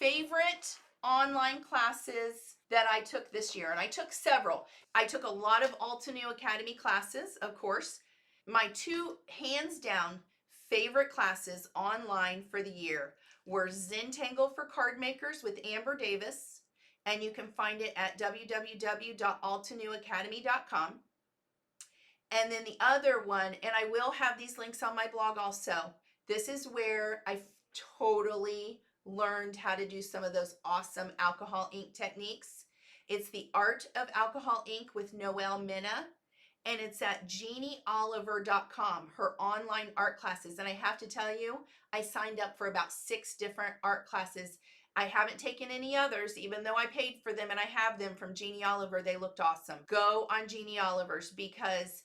favorite online classes that I took this year, and I took several. I took a lot of Altenew Academy classes, of course. My two hands down favorite classes online for the year were Zentangle for Card Makers with Amber Davis, and you can find it at www.altenewacademy.com. And then the other one, and I will have these links on my blog also, this is where I totally learned how to do some of those awesome alcohol ink techniques. It's the Art of Alcohol Ink with Noelle Minna, and it's at jeannieoliver.com, her online art classes. And I have to tell you, I signed up for about 6 different art classes. I haven't taken any others, even though I paid for them and I have them from Jeannie Oliver. They looked awesome. Go on Jeannie Oliver's because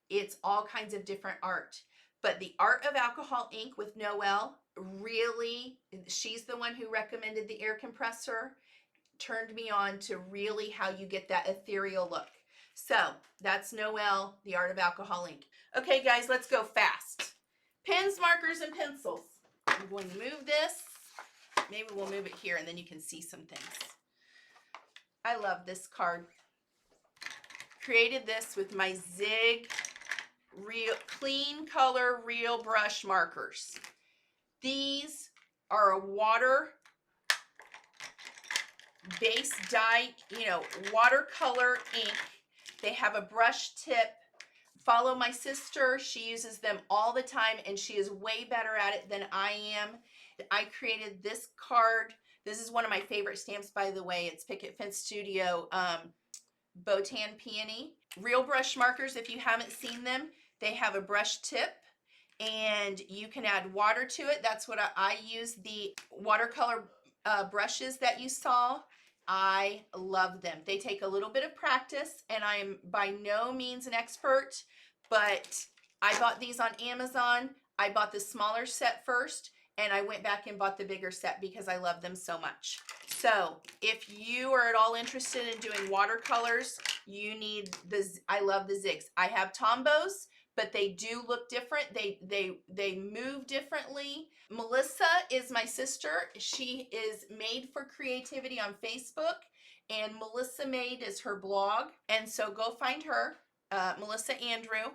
it's all kinds of different art. But the Art of Alcohol Ink with Noelle, really, she's the one who recommended the air compressor, turned me on to really how you get that ethereal look. So that's Noelle, the Art of Alcohol Ink. Okay, guys, let's go fast. Pens, markers, and pencils. I'm going to move this. Maybe we'll move it here and then you can see some things. I love this card. Created this with my Zig Real Clean Color Real Brush markers. These are a water base dye, watercolor ink. They have a brush tip. Follow my sister. She uses them all the time and she is way better at it than I am. I created this card. This is one of my favorite stamps, by the way. It's Picket Fence Studio Botan Peony. Real brush markers, if you haven't seen them, they have a brush tip and you can add water to it. That's what I use, the watercolor brushes that you saw. I love them. They take a little bit of practice and I am by no means an expert, but I bought these on Amazon. I bought the smaller set first and I went back and bought the bigger set because I love them so much. So if you are at all interested in doing watercolors, you need the, I love the Zigs. I have Tombos, but they do look different. They move differently. Melissa is my sister. She is Made for Creativity on Facebook, and Melissa Made is her blog. And so go find her, Melissa Andrew.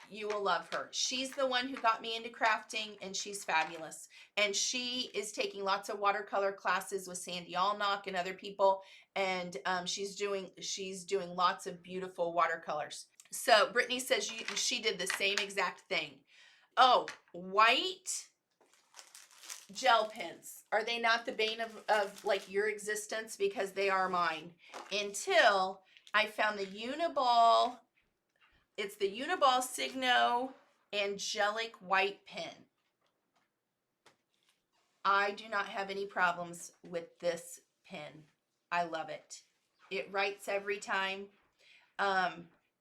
You will love her. She's the one who got me into crafting and she's fabulous. And she is taking lots of watercolor classes with Sandy Allnock and other people. And she's doing lots of beautiful watercolors. So Brittany says she did the same exact thing. Oh, white gel pens. Are they not the bane of like your existence? Because they are mine. Until I found the Uni-ball. It's the Uni-ball Signo Angelic white pen. I do not have any problems with this pen. I love it. It writes every time.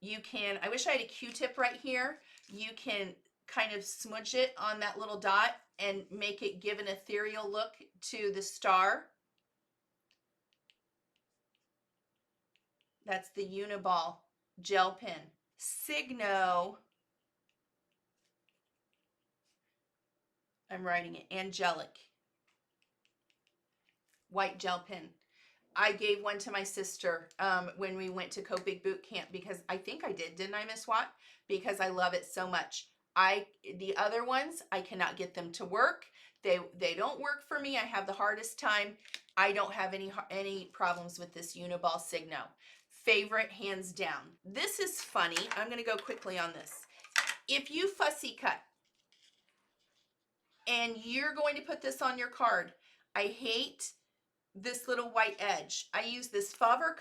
You can, I wish I had a Q-tip right here. You can kind of smudge it on that little dot and make it give an ethereal look to the star. That's the Uni-ball gel pen. Signo, I'm writing it, Angelic white gel pen. I gave one to my sister when we went to Copic boot camp because I think I didn't I, Miss Watt? Because I love it so much. The other ones, I cannot get them to work. They don't work for me. I have the hardest time. I don't have any problems with this Uni-ball Signo. Favorite, hands down. This is funny. I'm going to go quickly on this. If you fussy cut and you're going to put this on your card, I hate this little white edge. I use this Faber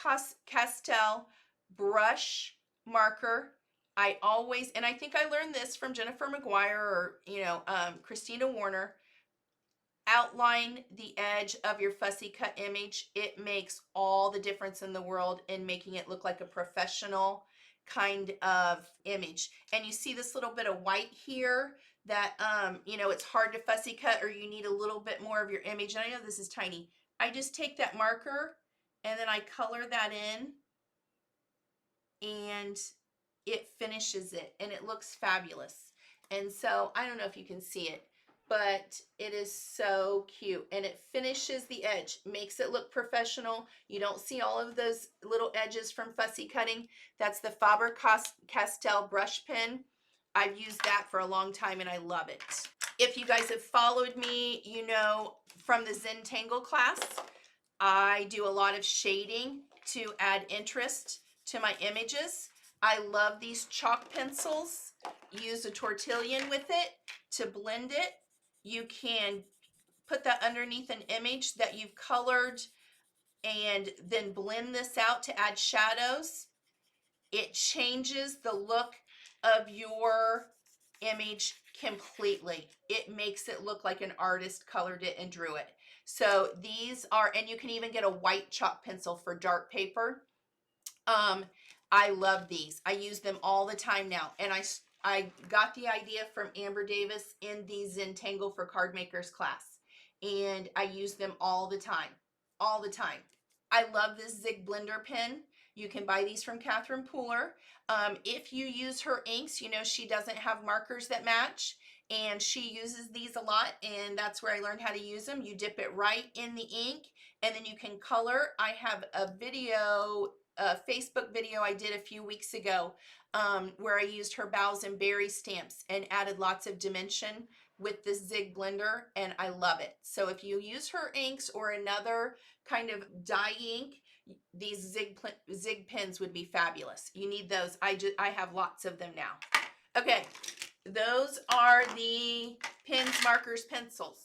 Castel brush marker. I always, and I think I learned this from Jennifer McGuire or, Christina Warner. Outline the edge of your fussy cut image. It makes all the difference in the world in making it look like a professional kind of image. And you see this little bit of white here that, it's hard to fussy cut or you need a little bit more of your image. And I know this is tiny. I just take that marker and then I color that in and it finishes it and it looks fabulous. And so I don't know if you can see it, but it is so cute, and it finishes the edge, makes it look professional. You don't see all of those little edges from fussy cutting. That's the Faber Castel brush pen. I've used that for a long time and I love it. If you guys have followed me, you know from the Zentangle class, I do a lot of shading to add interest to my images. I love these chalk pencils. Use a Tortillion with it to blend it. You can put that underneath an image that you've colored and then blend this out to add shadows. It changes the look of your image completely. It makes it look like an artist colored it and drew it. So these are, and you can even get a white chalk pencil for dark paper. I love these. I use them all the time now. And I got the idea from Amber Davis in the Zentangle for Card Makers class. And I use them all the time. All the time. I love this Zig Blender pen. You can buy these from Catherine Pooler. If you use her inks, you know she doesn't have markers that match, and she uses these a lot, and that's where I learned how to use them. You dip it right in the ink, and then you can color. I have a video, a Facebook video I did a few weeks ago where I used her bows and berry stamps and added lots of dimension with this Zig Blender, and I love it. So if you use her inks or another kind of dye ink, these Zig pens would be fabulous. You need those. I have lots of them now. Okay, those are the pens, markers, pencils.